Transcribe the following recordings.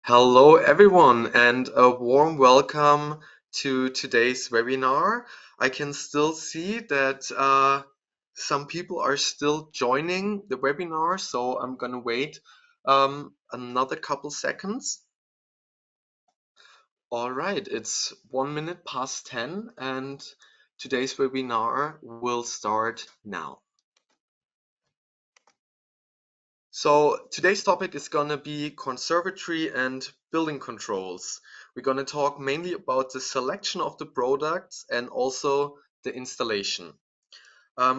Hello, everyone, and a warm welcome to today's webinar. I can still see that some people are still joining the webinar, so I'm going to wait another couple seconds. All right, it's 1 minute past 10, and today's webinar will start now. So today's topic is going to be conservatory and building controls. We're going to talk mainly about the selection of the products and also the installation.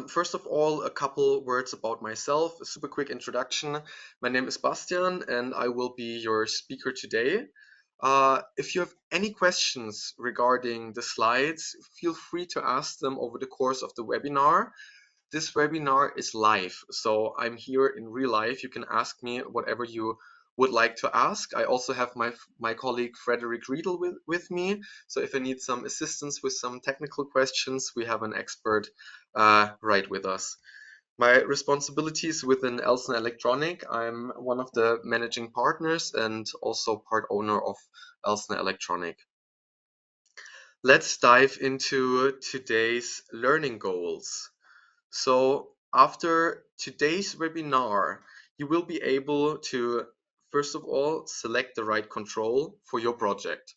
First of all, a couple words about myself, a super quick introduction. My name is Bastian and I will be your speaker today. If you have any questions regarding the slides, feel free to ask them over the course of the webinar. This webinar is live, so I'm here in real life. You can ask me whatever you would like to ask. I also have my colleague Frederick Riedel with me, so if I need some assistance with some technical questions, we have an expert right with us. My responsibilities within Elsner Elektronik, I'm one of the managing partners and also part owner of Elsner Elektronik. Let's dive into today's learning goals. So after today's webinar, you will be able to, first of all, select the right control for your project.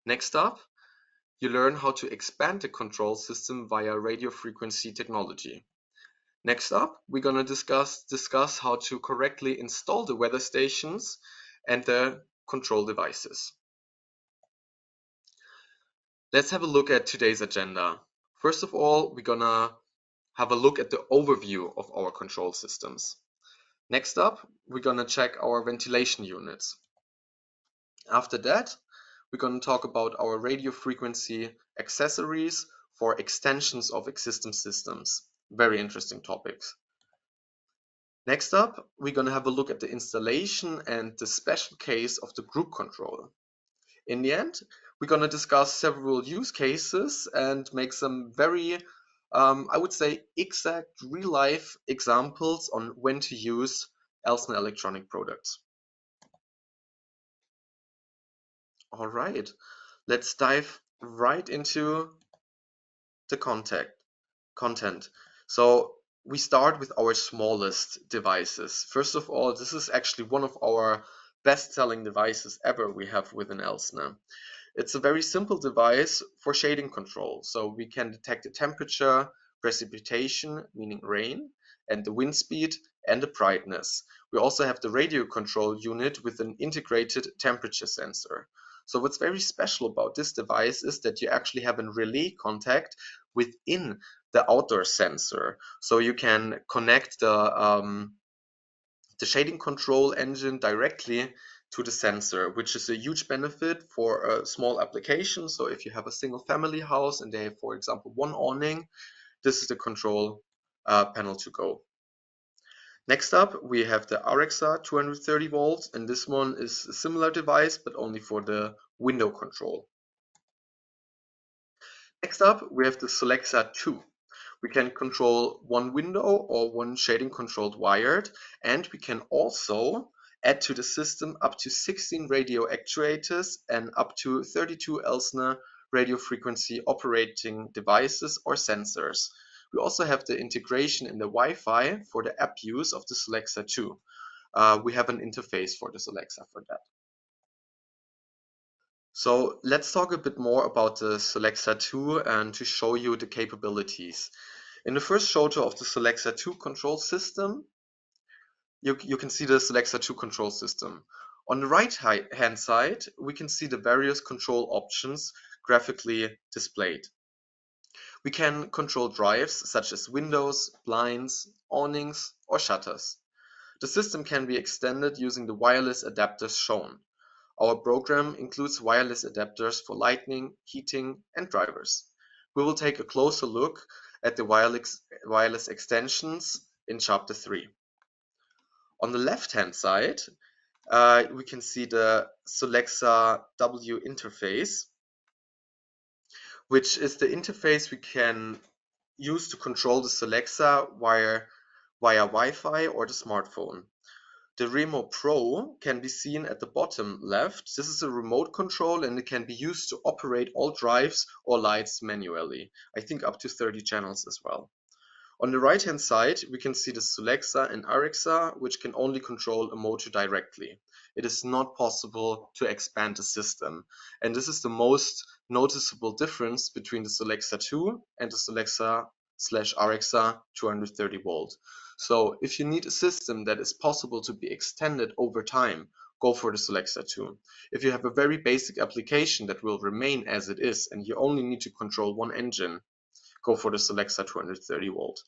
Next up, you learn how to expand the control system via radio frequency technology. Next up, we're going to discuss how to correctly install the weather stations and the control devices. Let's have a look at today's agenda. First of all, we're going to have a look at the overview of our control systems. Next up, we're going to check our ventilation units. After that, we're going to talk about our radio frequency accessories for extensions of existing systems. Very interesting topics. Next up, we're going to have a look at the installation and the special case of the group control. In the end, we're going to discuss several use cases and make some very, I would say, exact real-life examples on when to use Elsner Elektronik products. All right, let's dive right into the content. So we start with our smallest devices. First of all, this is actually one of our best-selling devices ever we have within Elsner. It's a very simple device for shading control. So we can detect the temperature, precipitation, meaning rain, and the wind speed and the brightness. We also have the radio control unit with an integrated temperature sensor. So what's very special about this device is that you actually have a relay contact within the outdoor sensor. So you can connect the shading control engine directly to the sensor, which is a huge benefit for a small application. So if you have a single family house and they have, for example, one awning, this is the control panel to go. Next up, we have the RXA 230 volts, and this one is a similar device, but only for the window control. Next up, we have the Selexa 2. We can control one window or one shading controlled wired, and we can also add to the system up to 16 radio actuators and up to 32 Elsner radio frequency operating devices or sensors. We also have the integration in the Wi-Fi for the app use of the Selexa 2. We have an interface for the Selexa for that. So let's talk a bit more about the Selexa 2 and to show you the capabilities. In the first photo of the Selexa 2 control system, you can see the Selexa 2 control system. On the right hand side, we can see the various control options graphically displayed. We can control drives such as windows, blinds, awnings, or shutters. The system can be extended using the wireless adapters shown. Our program includes wireless adapters for lighting, heating, and drivers. We will take a closer look at the wireless extensions in Chapter 3. On the left-hand side, we can see the Selexa W interface, which is the interface we can use to control the Selexa via Wi-Fi or the smartphone. The Remo Pro can be seen at the bottom left. This is a remote control and it can be used to operate all drives or lights manually. I think up to 30 channels as well. On the right hand side, we can see the Solexa and Arexa, which can only control a motor directly. It is not possible to expand the system. And this is the most noticeable difference between the Solexa 2 and the Solexa/Arexa 230 volt. So if you need a system that is possible to be extended over time, go for the Solexa 2. If you have a very basic application that will remain as it is and you only need to control one engine, go for the Solexa 230 volt.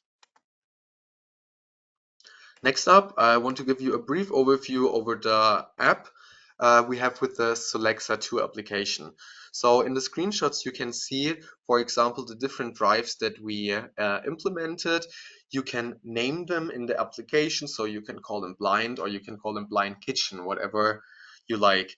Next up, I want to give you a brief overview over the app we have with the Solexa 2 application. So in the screenshots you can see, for example, the different drives that we implemented. You can name them in the application, so you can call them blind or you can call them blind kitchen, whatever you like.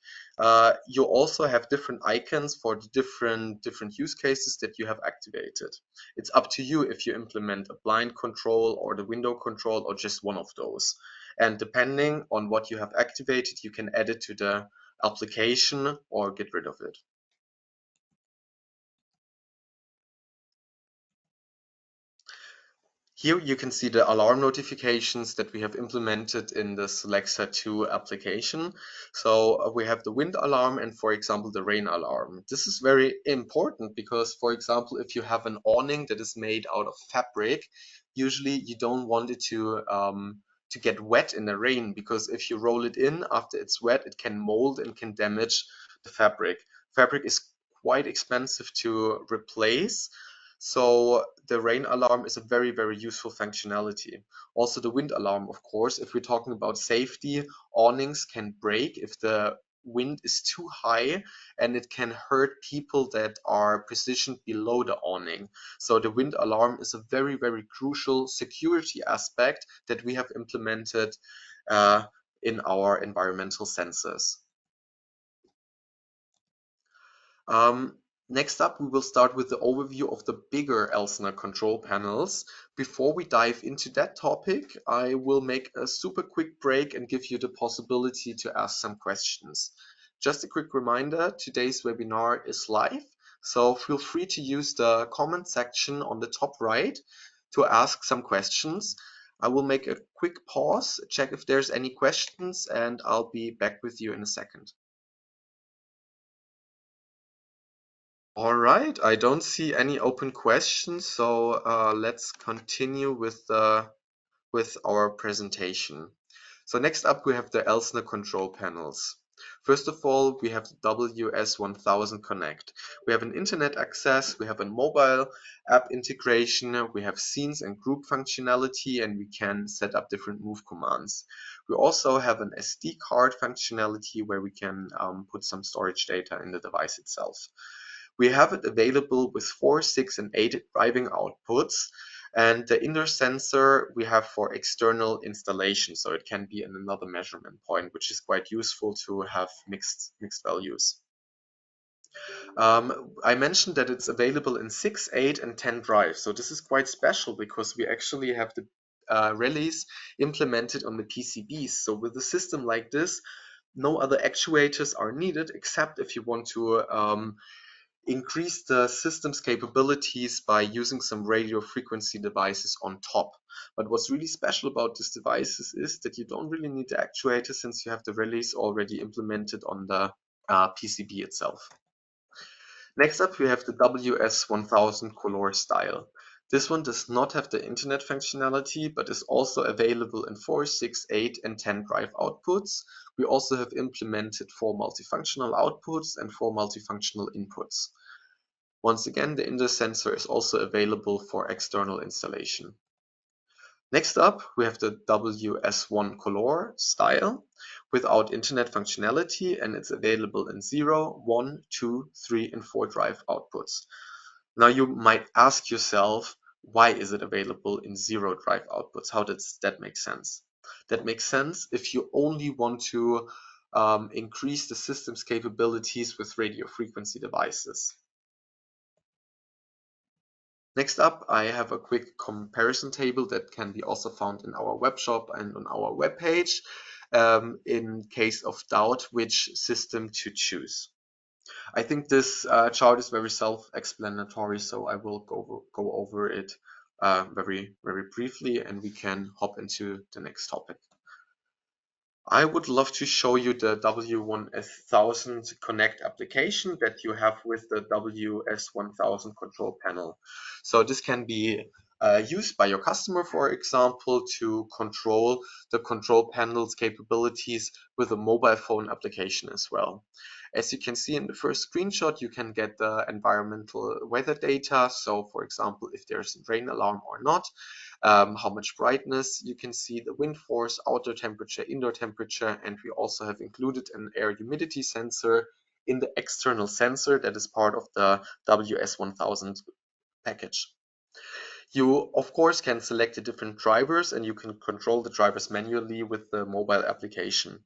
You also have different icons for the different use cases that you have activated. It's up to you if you implement a blind control or the window control or just one of those. And depending on what you have activated, you can add it to the application or get rid of it. Here you can see the alarm notifications that we have implemented in the Solexa 2 application. So we have the wind alarm and, for example, the rain alarm. This is very important because, for example, if you have an awning that is made out of fabric, usually you don't want it to get wet in the rain, because if you roll it in after it's wet, it can mold and can damage the fabric. Fabric is quite expensive to replace. So the rain alarm is a very, very useful functionality. Also the wind alarm, of course, if we're talking about safety, awnings can break if the wind is too high, and it can hurt people that are positioned below the awning. So the wind alarm is a very, very crucial security aspect that we have implemented in our environmental sensors. Um, Next up, we will start with the overview of the bigger Elsner control panels. Before we dive into that topic, I will make a super quick break and give you the possibility to ask some questions. Just a quick reminder, today's webinar is live, so feel free to use the comment section on the top right to ask some questions. I will make a quick pause, check if there's any questions, and I'll be back with you in a second. All right, I don't see any open questions, so let's continue with our presentation. So next up we have the Elsner control panels. First of all, we have the WS1000 Connect. We have an internet access, we have a mobile app integration, we have scenes and group functionality, and we can set up different move commands. We also have an SD card functionality where we can put some storage data in the device itself. We have it available with 4, 6, and 8 driving outputs, and the indoor sensor we have for external installation, so it can be in another measurement point, which is quite useful to have mixed values. I mentioned that it's available in 6, 8, and 10 drives, so this is quite special because we actually have the relays implemented on the PCBs. So with a system like this, no other actuators are needed except if you want to increase the system's capabilities by using some radio frequency devices on top. But what's really special about these devices is that you don't really need the actuator, since you have the relays already implemented on the PCB itself. Next up, we have the WS1000 Color style. This one does not have the internet functionality, but is also available in 4, 6, 8, and 10 drive outputs. We also have implemented 4 multifunctional outputs and 4 multifunctional inputs. Once again, the indoor sensor is also available for external installation. Next up, we have the WS1 Color style without internet functionality, and it's available in 0, 1, 2, 3, and 4 drive outputs. Now you might ask yourself, why is it available in 0 drive outputs? How does that make sense? That makes sense if you only want to increase the system's capabilities with radio frequency devices. Next up, I have a quick comparison table that can be also found in our web shop and on our web page. in case of doubt which system to choose. I think this chart is very self-explanatory, so I will go over it very briefly, and we can hop into the next topic. I would love to show you the W1S1000 Connect application that you have with the WS1000 control panel. So this can be used by your customer, for example, to control the control panel's capabilities with a mobile phone application as well. As you can see in the first screenshot, you can get the environmental weather data. So for example, if there's a rain alarm or not, how much brightness you can see, the wind force, outdoor temperature, indoor temperature, and we also have included an air humidity sensor in the external sensor that is part of the WS1000 package. You, of course, can select the different drivers and you can control the drivers manually with the mobile application.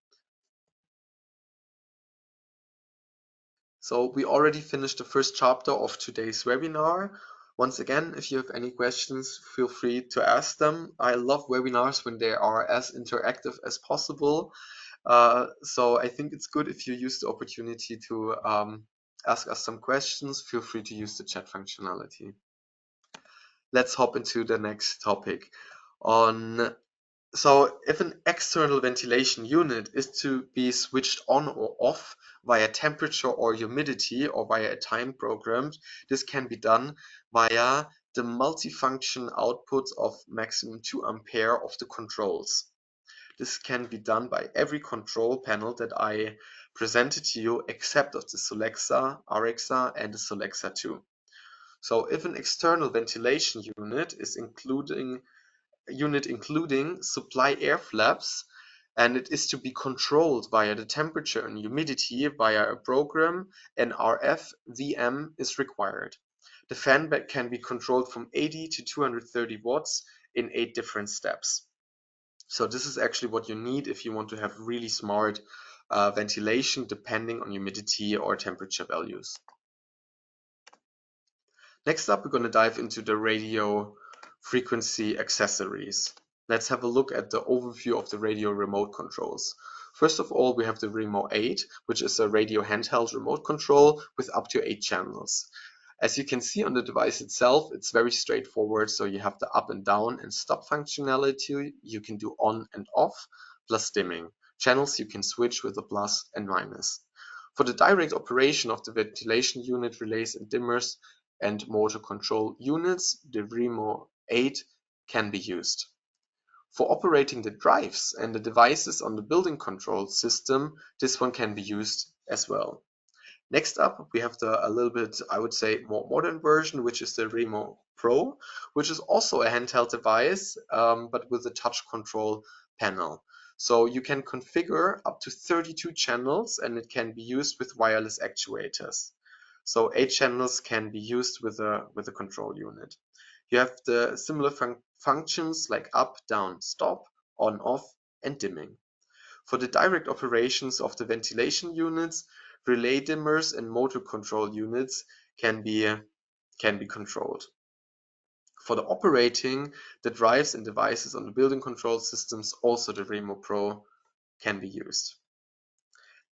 So we already finished the first chapter of today's webinar. Once again, if you have any questions, feel free to ask them. I love webinars when they are as interactive as possible. So I think it's good if you use the opportunity to ask us some questions. Feel free to use the chat functionality. Let's hop into the next topic. So if an external ventilation unit is to be switched on or off via temperature or humidity or via a time program, this can be done via the multifunction outputs of maximum 2 ampere of the controls. This can be done by every control panel that I presented to you except of the Solexa, RXA and the Solexa 2. So if an external ventilation unit is including supply air flaps, and it is to be controlled via the temperature and humidity via a program, an RF VM is required. The fan can be controlled from 80 to 230 watts in 8 different steps. So this is actually what you need if you want to have really smart ventilation depending on humidity or temperature values. Next up, we're going to dive into the radio frequency accessories. Let's have a look at the overview of the radio remote controls. First of all, we have the Remo 8, which is a radio handheld remote control with up to 8 channels. As you can see on the device itself, it's very straightforward. So you have the up and down and stop functionality. You can do on and off, plus dimming. Channels you can switch with a plus and minus. For the direct operation of the ventilation unit, relays and dimmers, and motor control units, the Remo 8 can be used. For operating the drives and the devices on the building control system, this one can be used as well. Next up, we have a little bit, I would say, more modern version, which is the Remo Pro, which is also a handheld device, but with a touch control panel. So you can configure up to 32 channels and it can be used with wireless actuators. So 8 channels can be used with a control unit. You have the similar functions like up, down, stop, on, off, and dimming. For the direct operations of the ventilation units, relay dimmers and motor control units can be controlled. For the operating the drives and devices on the building control systems, also the Remo Pro can be used.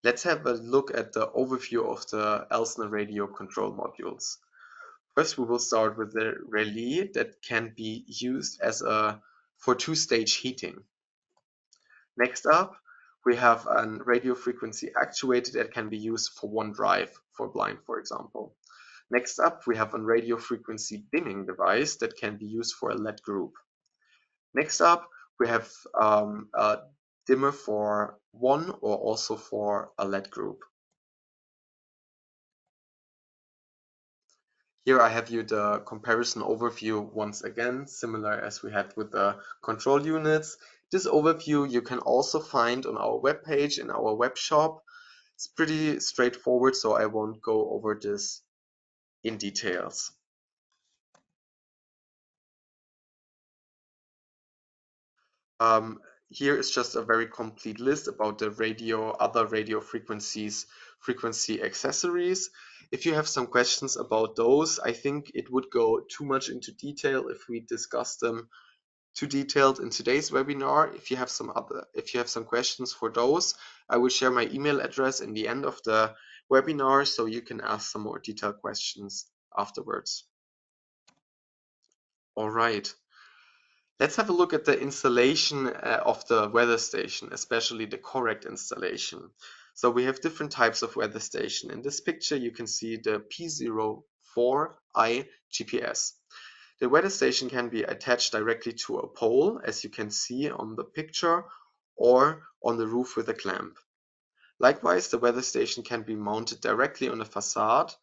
Let's have a look at the overview of the Elsner radio control modules. First, we will start with the relay that can be used for two-stage heating. Next up, we have a radio frequency actuator that can be used for one drive, for blind, for example. Next up, we have a radio frequency dimming device that can be used for a LED group. Next up, we have a dimmer for one or also for a LED group. Here I have you the comparison overview once again, similar as we had with the control units. This overview you can also find on our webpage in our web shop. It's pretty straightforward, so I won't go over this in details. Here is just a very complete list about the other radio frequency accessories. If you have some questions about those, I think it would go too much into detail if we discuss them too detailed in today's webinar. If you have some questions for those, I will share my email address in the end of the webinar, so you can ask some more detailed questions afterwards. All right. Let's have a look at the installation of the weather station, especially the correct installation. So we have different types of weather station. In this picture, you can see the P04i GPS. The weather station can be attached directly to a pole, as you can see on the picture, or on the roof with a clamp. Likewise, the weather station can be mounted directly on a facade.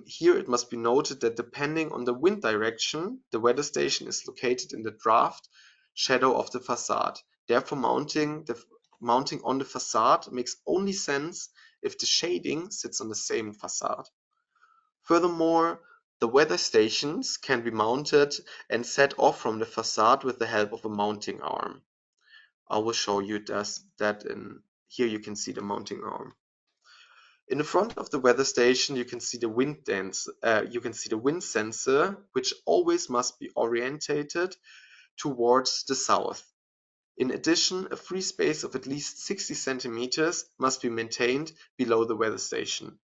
Here it must be noted that depending on the wind direction, the weather station is located in the draft shadow of the facade. Therefore, mounting on the facade makes only sense if the shading sits on the same facade. Furthermore, the weather stations can be mounted and set off from the facade with the help of a mounting arm. I will show you that in here. You can see the mounting arm. In the front of the weather station, you can see the wind sensor, which always must be orientated towards the south. In addition, a free space of at least 60 centimeters must be maintained below the weather station.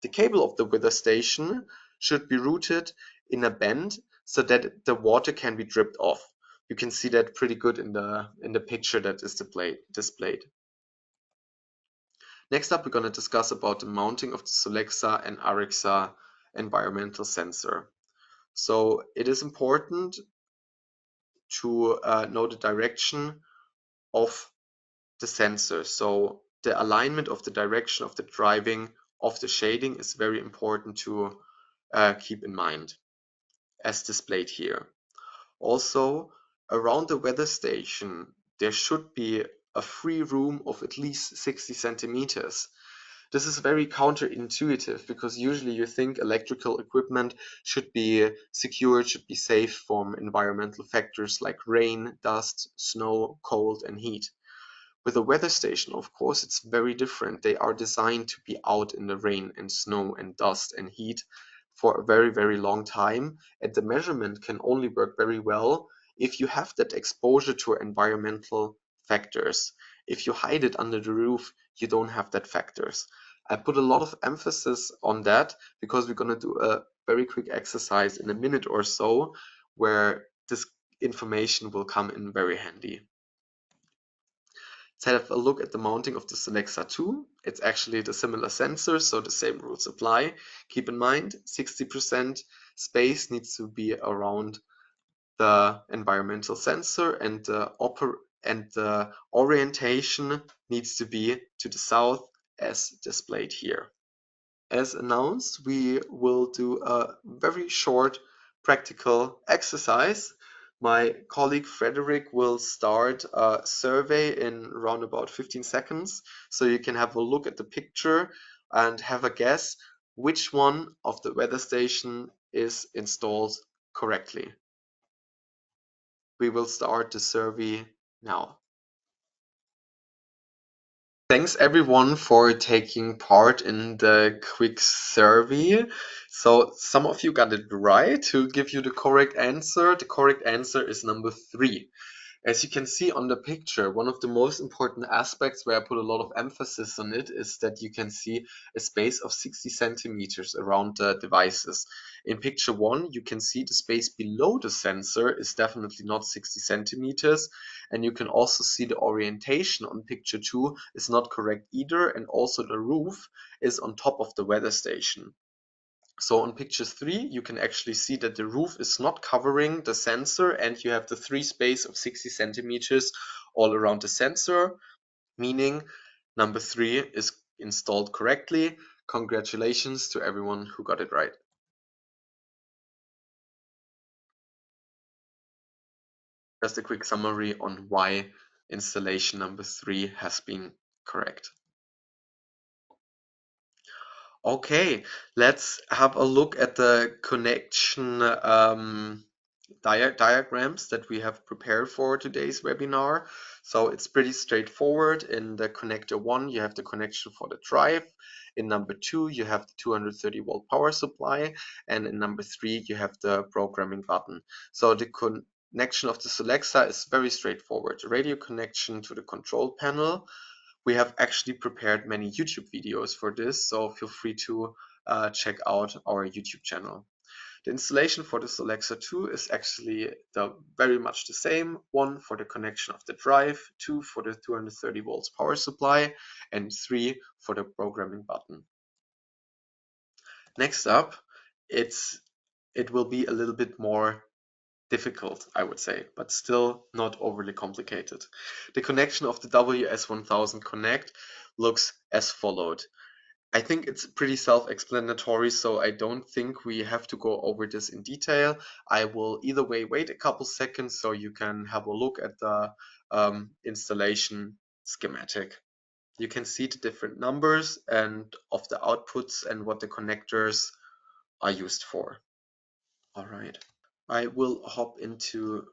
The cable of the weather station should be routed in a bend so that the water can be dripped off. You can see that pretty good in the picture that is displayed. Next up, we're going to discuss about the mounting of the Solexa and Arexa environmental sensor. So it is important to know the direction of the sensor. So the alignment of the direction of the driving of the shading is very important to keep in mind, as displayed here. Also, around the weather station, there should be a free room of at least 60 centimeters. This is very counterintuitive because usually you think electrical equipment should be secured, should be safe from environmental factors like rain, dust, snow, cold, and heat. With a weather station, of course, it's very different. They are designed to be out in the rain and snow and dust and heat for a very, very long time. And the measurement can only work very well if you have that exposure to environmental factors. If you hide it under the roof, you don't have that factors. I put a lot of emphasis on that because we're going to do a very quick exercise in a minute or so where this information will come in very handy. Let's have a look at the mounting of the Solexa 2. It's actually the similar sensor, so the same rules apply. Keep in mind, 60% space needs to be around the environmental sensor, and the orientation needs to be to the south as displayed here. As announced, we will do a very short practical exercise. My colleague Frederick will start a survey in around about 15 seconds, so you can have a look at the picture and have a guess which one of the weather station is installed correctly. We will start the survey now. Thanks everyone for taking part in the quick survey. So some of you got it right. To give you the correct answer is number 3. As you can see on the picture, one of the most important aspects where I put a lot of emphasis on it is that you can see a space of 60 centimeters around the devices. In picture 1, you can see the space below the sensor is definitely not 60 centimeters, and you can also see the orientation on picture 2 is not correct either, and also the roof is on top of the weather station. So on picture 3, you can actually see that the roof is not covering the sensor, and you have the free space of 60 centimeters all around the sensor, meaning number 3 is installed correctly. Congratulations to everyone who got it right. Just a quick summary on why installation number 3 has been correct. Okay, let's have a look at the connection diagrams that we have prepared for today's webinar. So it's pretty straightforward. In the connector 1, you have the connection for the drive. In number 2, you have the 230 volt power supply. And in number 3, you have the programming button. So connection of the Solexa is very straightforward. A radio connection to the control panel. We have actually prepared many YouTube videos for this, so feel free to check out our YouTube channel. The installation for the Solexa 2 is actually very much the same. One for the connection of the drive, two for the 230 volts power supply, and three for the programming button. Next up, it will be a little bit more difficult, I would say, but still not overly complicated. The connection of the WS1000 Connect looks as followed. I think it's pretty self-explanatory, so I don't think we have to go over this in detail. I will either way wait a couple seconds so you can have a look at the installation schematic. You can see the different numbers and of the outputs and what the connectors are used for. All right. I will hop into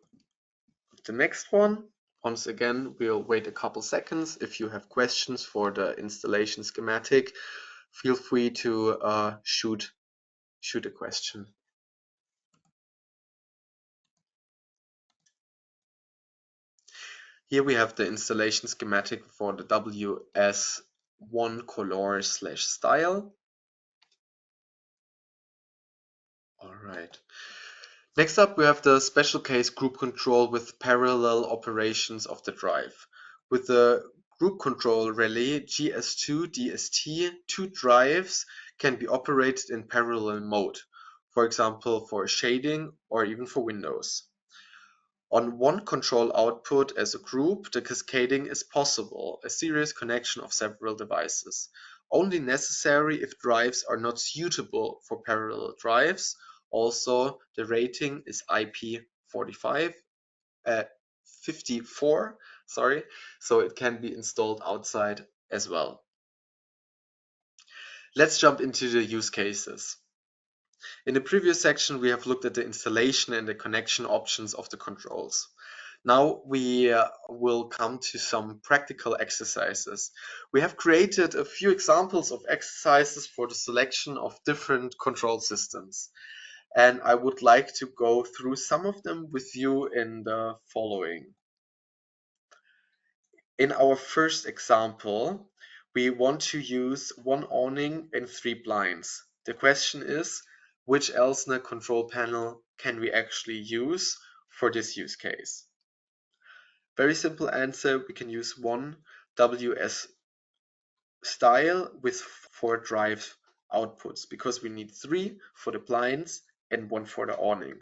the next one. Once again, we'll wait a couple seconds. If you have questions for the installation schematic, feel free to shoot a question. Here we have the installation schematic for the WS1 color/style. All right. Next up, we have the special case group control with parallel operations of the drive. With the group control relay GS2 DST, two drives can be operated in parallel mode, for example for shading or even for windows. On one control output as a group, the cascading is possible, a serious connection of several devices. Only necessary if drives are not suitable for parallel drives. Also, the rating is IP45 54, sorry, so it can be installed outside as well. Let's jump into the use cases. In the previous section, we have looked at the installation and the connection options of the controls. Now we will come to some practical exercises. We have created a few examples of exercises for the selection of different control systems. And I would like to go through some of them with you in the following. In our first example, we want to use one awning and three blinds. The question is, which Elsner control panel can we actually use for this use case? Very simple answer, we can use one WS style with 4 drive outputs because we need 3 for the blinds and 1 for the awning.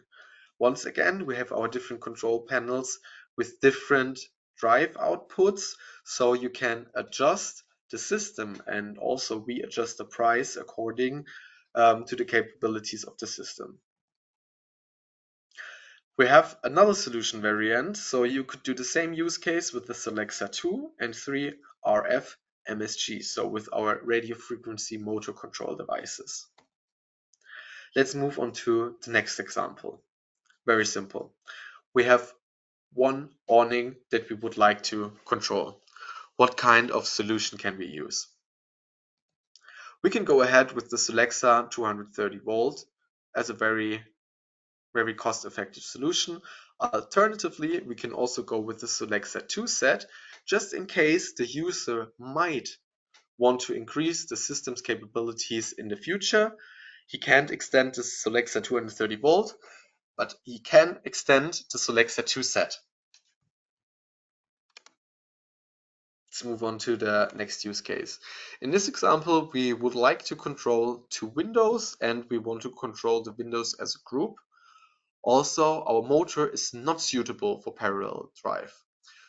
Once again, we have our different control panels with different drive outputs, so you can adjust the system and also readjust the price according to the capabilities of the system. We have another solution variant, so you could do the same use case with the Solexa 2 and 3 RF MSG, so with our radio frequency motor control devices. Let's move on to the next example. Very simple. We have one awning that we would like to control. What kind of solution can we use? We can go ahead with the Solexa 230 volt as a very cost-effective solution. Alternatively, we can also go with the Solexa 2 set, just in case the user might want to increase the system's capabilities in the future. He can't extend the Solexa 230 volt, but he can extend the Solexa 2 set. Let's move on to the next use case. In this example, we would like to control 2 windows and we want to control the windows as a group. Also, our motor is not suitable for parallel drive.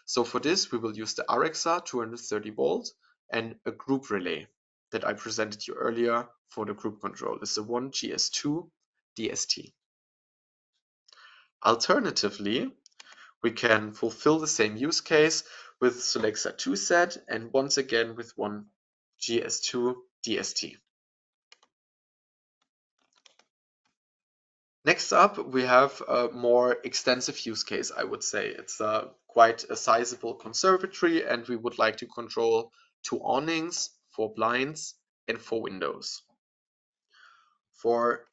So for this, we will use the RXA 230 volt and a group relay that I presented you earlier for the group control. It's the 1GS2 DST. Alternatively, we can fulfill the same use case with Solexa 2 set and once again with 1GS2 DST. Next up, we have a more extensive use case, I would say. It's quite a sizable conservatory and we would like to control 2 awnings, 4 blinds and 4 windows. For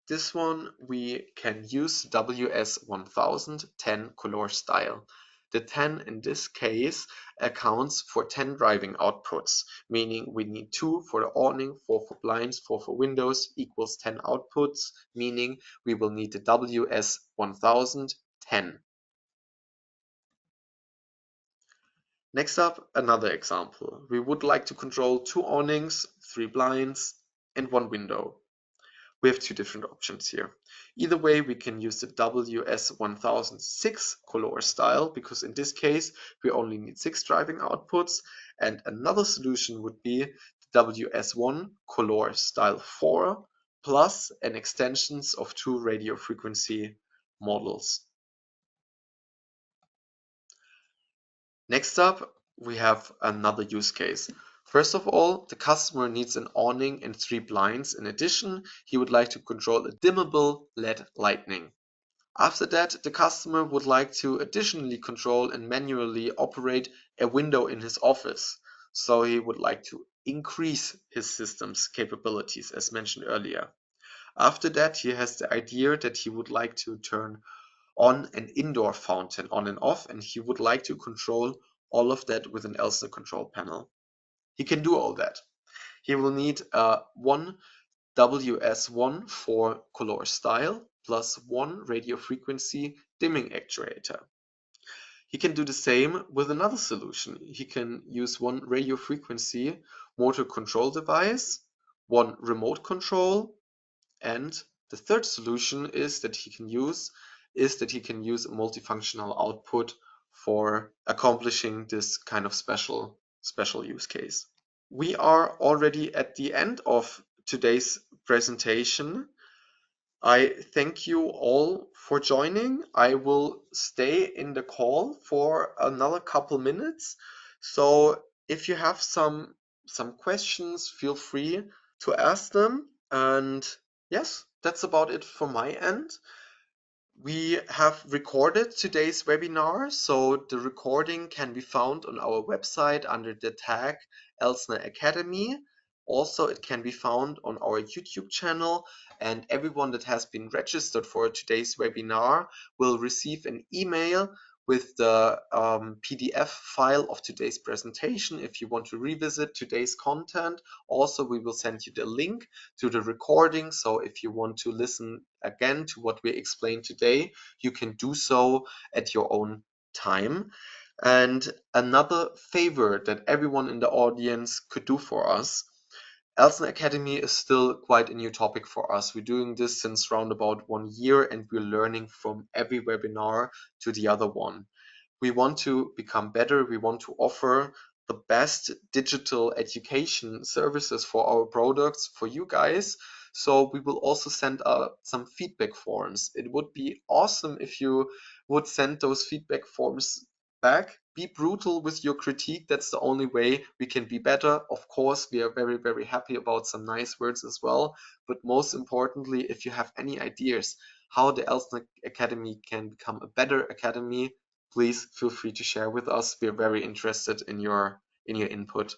this one we can use WS1000 10 color style. The 10 in this case accounts for 10 driving outputs, meaning we need 2 for the awning, 4 for blinds, 4 for windows, equals 10 outputs, meaning we will need the WS1000 10. Next up, another example. We would like to control 2 awnings, 3 blinds, and 1 window. We have 2 different options here. Either way, we can use the WS1006 color style, because in this case, we only need 6 driving outputs. And another solution would be the WS1 color style 4 plus an extensions of 2 radio frequency models. Next up, we have another use case. First of all, the customer needs an awning and 3 blinds. In addition, he would like to control a dimmable LED lighting. After that, the customer would like to additionally control and manually operate a window in his office. So he would like to increase his system's capabilities, as mentioned earlier. After that, he has the idea that he would like to turn on an indoor fountain on and off, and he would like to control all of that with an Elsner control panel. He can do all that. He will need one WS1 for color style plus 1 radio frequency dimming actuator. He can do the same with another solution. He can use 1 radio frequency motor control device, 1 remote control, and the third solution is that he can use a multifunctional output for accomplishing this kind of special use case. We are already at the end of today's presentation. I thank you all for joining. I will stay in the call for another couple minutes. So if you have some questions, feel free to ask them. And yes, that's about it from my end. We have recorded today's webinar, so the recording can be found on our website under the tag Elsner Academy. Also, it can be found on our YouTube channel, and everyone that has been registered for today's webinar will receive an email with the PDF file of today's presentation if you want to revisit today's content. Also, we will send you the link to the recording, so if you want to listen again to what we explained today, you can do so at your own time. And another favor that everyone in the audience could do for us, Elsner Academy is still quite a new topic for us. We're doing this since around about 1 year, and we're learning from every webinar to the other one. We want to become better. We want to offer the best digital education services for our products for you guys. So we will also send out some feedback forms. It would be awesome if you would send those feedback forms back. Be brutal with your critique. That's the only way we can be better. Of course, we are very, very happy about some nice words as well. But most importantly, if you have any ideas how the Elsner Academy can become a better academy, please feel free to share with us. We are very interested in your input.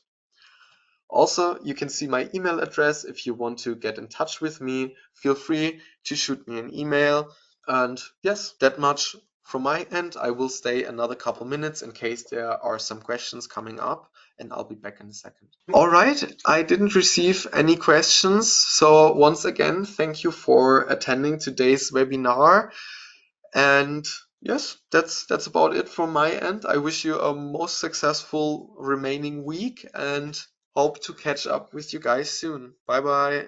Also, you can see my email address if you want to get in touch with me. Feel free to shoot me an email. And yes, that much from my end. I will stay another couple minutes in case there are some questions coming up, and I'll be back in a second. All right, I didn't receive any questions. So once again, thank you for attending today's webinar. And yes, that's about it from my end. I wish you a most successful remaining week and hope to catch up with you guys soon. Bye bye.